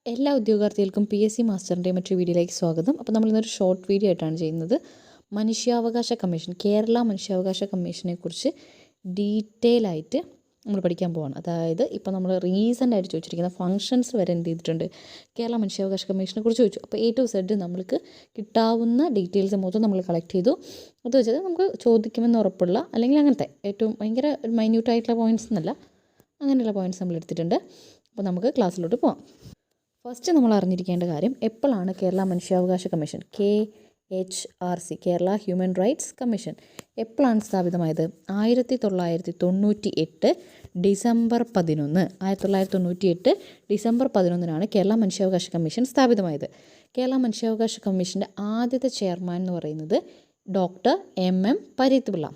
എല്ലാ ഉദ്യോഗാർത്ഥികൾക്കും PSC മാസ്റ്ററിൻ്റെ മറ്റൊരു വീഡിയോയിലേക്ക് സ്വാഗതം. അപ്പോൾ നമ്മളിന്നൊരു ഷോർട്ട് വീഡിയോ ആയിട്ടാണ് ചെയ്യുന്നത്. മനുഷ്യാവകാശ കമ്മീഷൻ, കേരള മനുഷ്യാവകാശ കമ്മീഷനെ കുറിച്ച് ഡീറ്റെയിൽ ആയിട്ട് നമ്മൾ പഠിക്കാൻ പോവാണ്. അതായത് ഇപ്പോൾ നമ്മൾ റീസെൻ്റ് ആയിട്ട് ചോദിച്ചിരിക്കുന്ന ഫങ്ഷൻസ് വരെ എന്ത് ചെയ്തിട്ടുണ്ട്, കേരള മനുഷ്യാവകാശ കമ്മീഷനെ കുറിച്ച് ചോദിച്ചു. അപ്പോൾ A to Z നമ്മൾക്ക് കിട്ടാവുന്ന ഡീറ്റെയിൽസ് മൊത്തം നമ്മൾ കളക്ട് ചെയ്തു. അത് വെച്ചത് നമുക്ക് ചോദിക്കുമെന്ന് ഉറപ്പുള്ള, അല്ലെങ്കിൽ അങ്ങനത്തെ ഏറ്റവും ഭയങ്കര മൈന്യൂട്ടായിട്ടുള്ള പോയിൻറ്റ്സ് എന്നല്ല, അങ്ങനെയുള്ള പോയിൻറ്റ്സ് നമ്മൾ എടുത്തിട്ടുണ്ട്. അപ്പോൾ നമുക്ക് ക്ലാസ്സിലോട്ട് പോകാം. ഫസ്റ്റ് നമ്മൾ അറിഞ്ഞിരിക്കേണ്ട കാര്യം, എപ്പോഴാണ് കേരള മനുഷ്യാവകാശ commission KHRC, Kerala human rights commission, എപ്പോഴാണ് സ്ഥാപിതമായത്? 1998 ഡിസംബർ 11. 1998 ഡിസംബർ 11 കേരള മനുഷ്യാവകാശ കമ്മീഷൻ സ്ഥാപിതമായത്. കേരള മനുഷ്യാവകാശ കമ്മീഷൻ്റെ ആദ്യത്തെ ചെയർമാൻ എന്ന് പറയുന്നത് doctor MM Pareeth Pillai.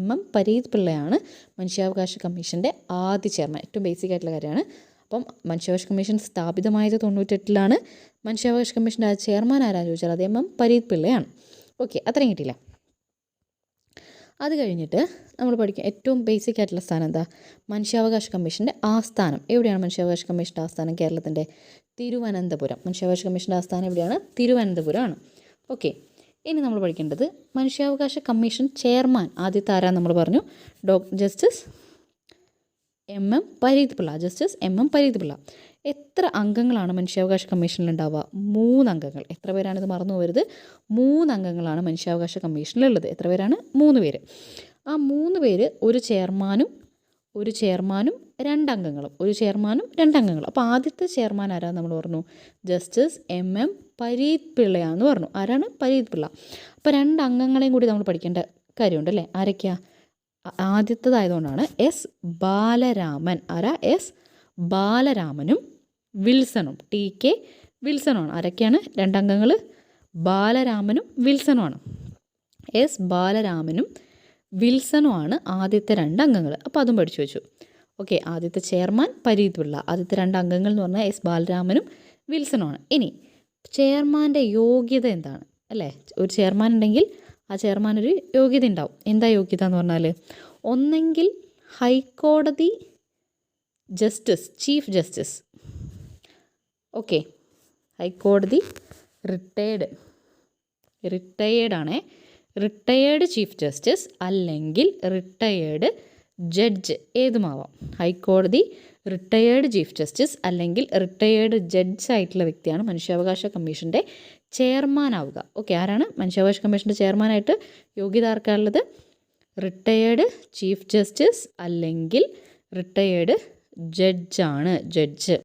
MM Pareeth പിള്ളയാണ് മനുഷ്യാവകാശ കമ്മീഷൻ്റെ ആദ്യ ചെയർമാൻ. ഏറ്റവും ബേസിക് ആയിട്ടുള്ള കാര്യമാണ്. അപ്പം മനുഷ്യാവകാശ കമ്മീഷൻ സ്ഥാപിതമായത് 98 മനുഷ്യാവകാശ കമ്മീഷൻ്റെ ആ ചെയർമാൻ ആരാന്ന് ചോദിച്ചാൽ അത് MM പരീത് പിള്ളയാണ്. ഓക്കെ, അത്രയും കിട്ടിയില്ല. അത് കഴിഞ്ഞിട്ട് നമ്മൾ പഠിക്കുക ഏറ്റവും ബേസിക് ആയിട്ടുള്ള സ്ഥാനം എന്താ? മനുഷ്യാവകാശ കമ്മീഷൻ്റെ ആസ്ഥാനം എവിടെയാണ്? മനുഷ്യാവകാശ കമ്മീഷൻ്റെ ആസ്ഥാനം കേരളത്തിൻ്റെ തിരുവനന്തപുരം. മനുഷ്യാവകാശ കമ്മീഷൻ്റെ ആസ്ഥാനം എവിടെയാണ്? തിരുവനന്തപുരമാണ്. ഓക്കെ, ഇനി നമ്മൾ പഠിക്കേണ്ടത് മനുഷ്യാവകാശ കമ്മീഷൻ ചെയർമാൻ ആദ്യത്തെ ആരാന്ന് നമ്മൾ പറഞ്ഞു, justice MM Pareeth Pillai. Justice MM Pareeth Pillai. എത്ര അംഗങ്ങളാണ് മനുഷ്യാവകാശ കമ്മീഷനിൽ ഉണ്ടാവുക? 3 അംഗങ്ങൾ. എത്ര പേരാണിത് മറന്നു പോകരുത്? 3 അംഗങ്ങളാണ് മനുഷ്യാവകാശ കമ്മീഷനിലുള്ളത്. എത്ര പേരാണ്? 3 പേര്. ആ 3 പേര് ഒരു ചെയർമാനും 2 അംഗങ്ങളും. ഒരു ചെയർമാനും 2 അംഗങ്ങളും. അപ്പോൾ ആദ്യത്തെ ചെയർമാൻ ആരാന്ന് നമ്മൾ പറഞ്ഞു? ജസ്റ്റിസ് MM പരീത് പിള്ളയാണെന്ന് പറഞ്ഞു. ആരാണ്? പരീത് പിള്ള. അപ്പോൾ 2 അംഗങ്ങളെയും കൂടി നമ്മൾ പഠിക്കേണ്ട കാര്യമുണ്ട് അല്ലേ? ആരൊക്കെയാ? ആദ്യത്തേതായതുകൊണ്ടാണ് S ബാലരാമൻ. ആരാ? S ബാലരാമനും വിൽസണും. TK വിൽസണുമാണ്. ആരൊക്കെയാണ് 2 അംഗങ്ങൾ? ബാലരാമനും വിൽസണുമാണ്. S ബാലരാമനും വിൽസണുമാണ് ആദ്യത്തെ 2 അംഗങ്ങൾ. അപ്പോൾ അതും പഠിച്ചു വെച്ചു. ഓക്കെ, ആദ്യത്തെ ചെയർമാൻ പരീത് പിള്ള, ആദ്യത്തെ 2 അംഗങ്ങൾ എന്ന് പറഞ്ഞാൽ S ബാലരാമനും വിൽസണുമാണ്. ഇനി ചെയർമാൻ്റെ യോഗ്യത എന്താണ് അല്ലേ? ഒരു ചെയർമാൻ ഉണ്ടെങ്കിൽ ആ ചെയർമാൻ ഒരു യോഗ്യത ഉണ്ടാവും. എന്താ യോഗ്യത എന്ന് പറഞ്ഞാൽ, ഒന്നെങ്കിൽ ഹൈക്കോടതി ജസ്റ്റിസ്, ചീഫ് ജസ്റ്റിസ്. ഓക്കെ, ഹൈക്കോടതി റിട്ടയേർഡാണേ, റിട്ടയേർഡ് ചീഫ് ജസ്റ്റിസ് അല്ലെങ്കിൽ റിട്ടയേർഡ് ജഡ്ജ്, ഏതുമാവാം. ഹൈക്കോടതി റിട്ടയേർഡ് ചീഫ് ജസ്റ്റിസ് അല്ലെങ്കിൽ റിട്ടയേർഡ് ജഡ്ജ് ആയിട്ടുള്ള വ്യക്തിയാണ് മനുഷ്യാവകാശ കമ്മീഷൻ്റെ ചെയർമാൻ ആവുക. ഓക്കെ, ആരാണ് മനുഷ്യാവകാശ കമ്മീഷൻ്റെ ചെയർമാനായിട്ട് യോഗ്യത ആർക്കാനുള്ളത്? റിട്ടയേർഡ് ചീഫ് ജസ്റ്റിസ് അല്ലെങ്കിൽ റിട്ടയേർഡ് ജഡ്ജാണ്, ജഡ്ജ്.